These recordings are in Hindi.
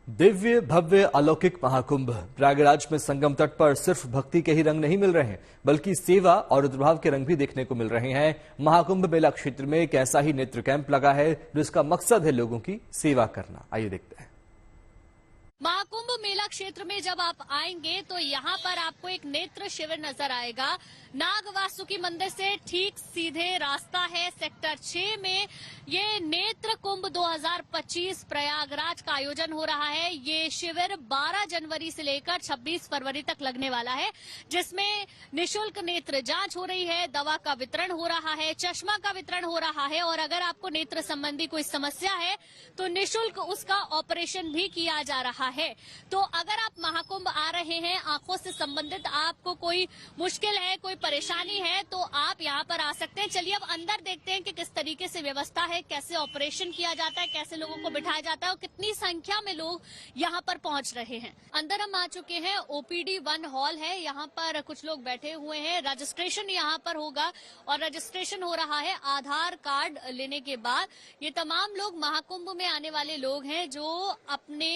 दिव्य भव्य अलौकिक महाकुंभ प्रयागराज में संगम तट पर सिर्फ भक्ति के ही रंग नहीं मिल रहे हैं, बल्कि सेवा और रुद्रभाव के रंग भी देखने को मिल रहे हैं। महाकुंभ मेला क्षेत्र में एक ऐसा ही नेत्र कैंप लगा है जिसका मकसद है लोगों की सेवा करना। आइए देखते हैं। महाकुंभ मेला क्षेत्र में जब आप आएंगे तो यहाँ पर आपको एक नेत्र शिविर नजर आएगा। नाग वासुकी मंदिर से ठीक सीधे रास्ता है सेक्टर 6 में ये नेत्र कुंभ 2025 प्रयागराज का आयोजन हो रहा है। ये शिविर 12 जनवरी से लेकर 26 फरवरी तक लगने वाला है, जिसमें निशुल्क नेत्र जांच हो रही है, दवा का वितरण हो रहा है, चश्मा का वितरण हो रहा है और अगर आपको नेत्र संबंधी कोई समस्या है तो निशुल्क उसका ऑपरेशन भी किया जा रहा है। तो अगर आप महाकुंभ आ रहे हैं, आंखों से संबंधित आपको कोई मुश्किल है, कोई परेशानी है, तो आप यहाँ पर आ सकते हैं। चलिए अब अंदर देखते हैं कि किस तरीके से व्यवस्था है, कैसे ऑपरेशन किया जाता है, कैसे लोगों को बिठाया जाता है और कितनी संख्या में लोग यहाँ पर पहुंच रहे हैं। अंदर हम आ चुके हैं। ओपीडी 1 हॉल है, यहाँ पर कुछ लोग बैठे हुए हैं। रजिस्ट्रेशन यहाँ पर होगा और रजिस्ट्रेशन हो रहा है आधार कार्ड लेने के बाद। ये तमाम लोग महाकुंभ में आने वाले लोग हैं जो अपने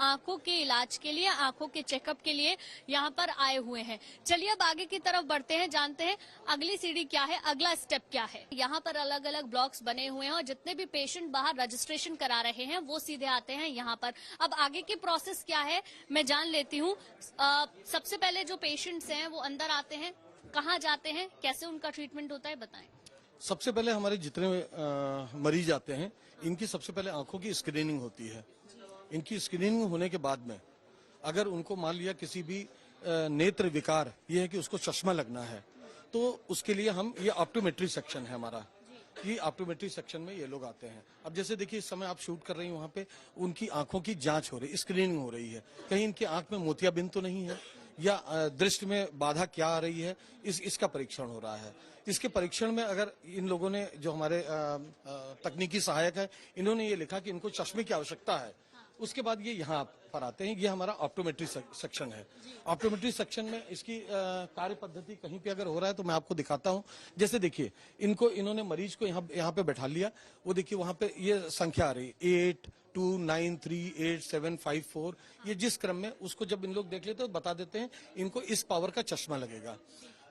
आंखों के इलाज के लिए, आंखों के चेकअप के लिए यहाँ पर आए हुए हैं। चलिए अब आगे की तरफ बढ़ते हैं, जानते हैं अगली सीढ़ी क्या है, अगला स्टेप क्या है। यहाँ पर अलग अलग ब्लॉक्स बने हुए हैं और जितने भी पेशेंट बाहर रजिस्ट्रेशन करा रहे हैं वो सीधे आते हैं यहाँ पर। अब आगे की प्रोसेस क्या है मैं जान लेती हूँ। सबसे पहले जो पेशेंट्स हैं वो अंदर आते हैं, कहाँ जाते हैं, कैसे उनका ट्रीटमेंट होता है, बताएं। सबसे पहले हमारे जितने मरीज आते हैं इनकी सबसे पहले आंखों की स्क्रीनिंग होती है। इनकी स्क्रीनिंग होने के बाद में अगर उनको मान लिया किसी भी नेत्र विकार ये है कि उसको चश्मा लगना है तो उसके लिए हम ये ऑप्टोमेट्री सेक्शन है हमारा। ये ऑप्टोमेट्री सेक्शन में ये लोग आते हैं। अब जैसे देखिए इस समय आप शूट कर रही हैं, वहाँ पे उनकी आंखों की जांच हो रही है, स्क्रीनिंग हो रही है। कहीं इनकी आंख में मोतियाबिंद तो नहीं है या दृष्टि में बाधा क्या आ रही है, इसका परीक्षण हो रहा है। इसके परीक्षण में अगर इन लोगों ने, जो हमारे तकनीकी सहायक है, इन्होंने ये लिखा कि इनको चश्मे की आवश्यकता है, उसके बाद ये यहाँ पर आते हैं। ये हमारा ऑप्टोमेट्री सेक्शन है। ऑप्टोमेट्री सेक्शन में इसकी कार्य पद्धति कहीं पे अगर हो रहा है तो मैं आपको दिखाता हूँ। जैसे देखिए इन्होंने मरीज को यहाँ पे बैठा लिया, वो देखिए वहाँ पे ये संख्या आ रही 8 2 9 3 8 7 5 4, ये जिस क्रम में उसको जब इन लोग देख लेते हैं तो बता देते हैं इनको इस पावर का चश्मा लगेगा।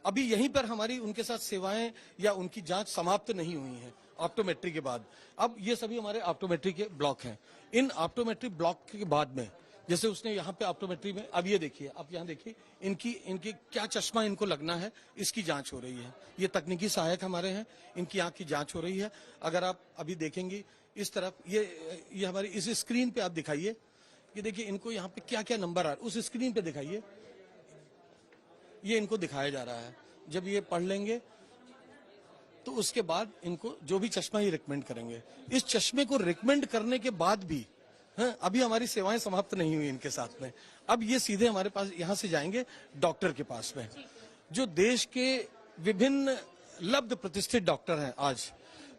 अभी यहीं पर हमारी उनके साथ सेवाएं या उनकी जांच समाप्त नहीं हुई है ऑप्टोमेट्री के बाद। अब ये सभी हमारे ऑप्टोमेट्री के ब्लॉक हैं। इन ऑप्टोमेट्री ब्लॉक के बाद में जैसे उसने यहाँ पे ऑप्टोमेट्री में, अब ये देखिए, आप यहाँ देखिए इनकी क्या चश्मा इनको लगना है, इसकी जांच हो रही है। ये तकनीकी सहायक हमारे हैं, इनकी आंख की जांच हो रही है। अगर आप अभी देखेंगे इस तरफ, ये हमारी इस स्क्रीन पे आप दिखाइए, ये देखिए इनको यहाँ पे क्या क्या नंबर आ रहा है उस स्क्रीन पे दिखाइए, ये इनको दिखाया जा रहा है। जब ये पढ़ लेंगे तो उसके बाद इनको जो भी चश्मा ही रिकमेंड करेंगे। इस चश्मे को रिकमेंड करने के बाद भी अभी हमारी सेवाएं समाप्त नहीं हुई इनके साथ में। अब ये सीधे हमारे पास यहाँ से जाएंगे डॉक्टर के पास में, जो देश के विभिन्न लब्ध प्रतिष्ठित डॉक्टर हैं। आज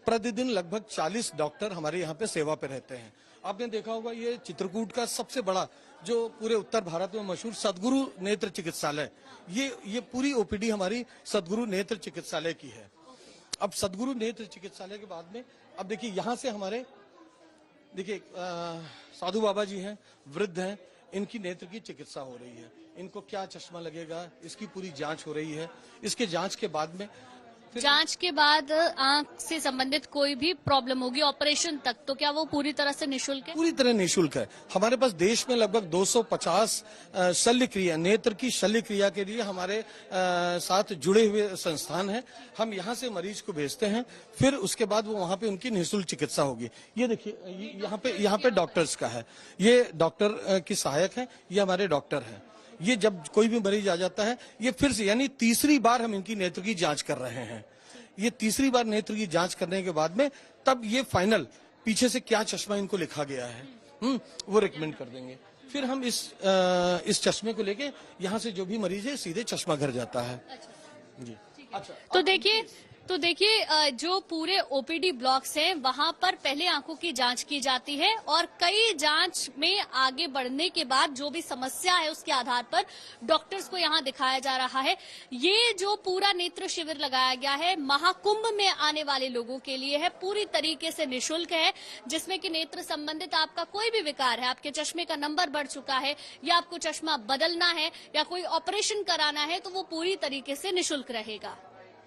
प्रतिदिन लगभग 40 डॉक्टर हमारे यहाँ पे सेवा पे रहते हैं। आपने देखा होगा ये चित्रकूट का सबसे बड़ा, जो पूरे उत्तर भारत में मशहूर सदगुरु नेत्र चिकित्सालय, ये पूरी ओपीडी हमारी सदगुरु नेत्र चिकित्सालय की है। अब सदगुरु नेत्र चिकित्सालय के बाद में अब देखिए यहाँ से हमारे देखिए साधु बाबा जी हैं, वृद्ध हैं, इनकी नेत्र की चिकित्सा हो रही है। इनको क्या चश्मा लगेगा इसकी पूरी जांच हो रही है। इसके जांच के बाद में जांच के बाद आंख से संबंधित कोई भी प्रॉब्लम होगी ऑपरेशन तक, तो क्या वो पूरी तरह से निशुल्क है? पूरी तरह निशुल्क है। हमारे पास देश में लगभग 250 शल्य क्रिया, नेत्र की शल्य क्रिया के लिए हमारे साथ जुड़े हुए संस्थान हैं। हम यहाँ से मरीज को भेजते हैं, फिर उसके बाद वो वहाँ पे उनकी निःशुल्क चिकित्सा होगी। ये देखिए यहाँ पे डॉक्टर्स का है, ये डॉक्टर की सहायक है, ये हमारे डॉक्टर हैं। ये जब कोई भी मरीज आ जाता है, ये फिर से यानी तीसरी बार हम इनकी नेत्र की जांच कर रहे हैं। ये तीसरी बार नेत्र की जांच करने के बाद में तब ये फाइनल पीछे से क्या चश्मा इनको लिखा गया है वो रिकमेंड कर देंगे। फिर हम इस चश्मे को लेके यहाँ से जो भी मरीज है सीधे चश्मा घर जाता है। जी अच्छा, तो देखिए तो देखिए, जो पूरे ओपीडी ब्लॉक्स हैं वहां पर पहले आंखों की जांच की जाती है और कई जांच में आगे बढ़ने के बाद जो भी समस्या है उसके आधार पर डॉक्टर्स को यहां दिखाया जा रहा है। ये जो पूरा नेत्र शिविर लगाया गया है महाकुंभ में आने वाले लोगों के लिए है, पूरी तरीके से निःशुल्क है, जिसमें कि नेत्र संबंधित आपका कोई भी विकार है, आपके चश्मे का नंबर बढ़ चुका है या आपको चश्मा बदलना है या कोई ऑपरेशन कराना है तो वो पूरी तरीके से निःशुल्क रहेगा।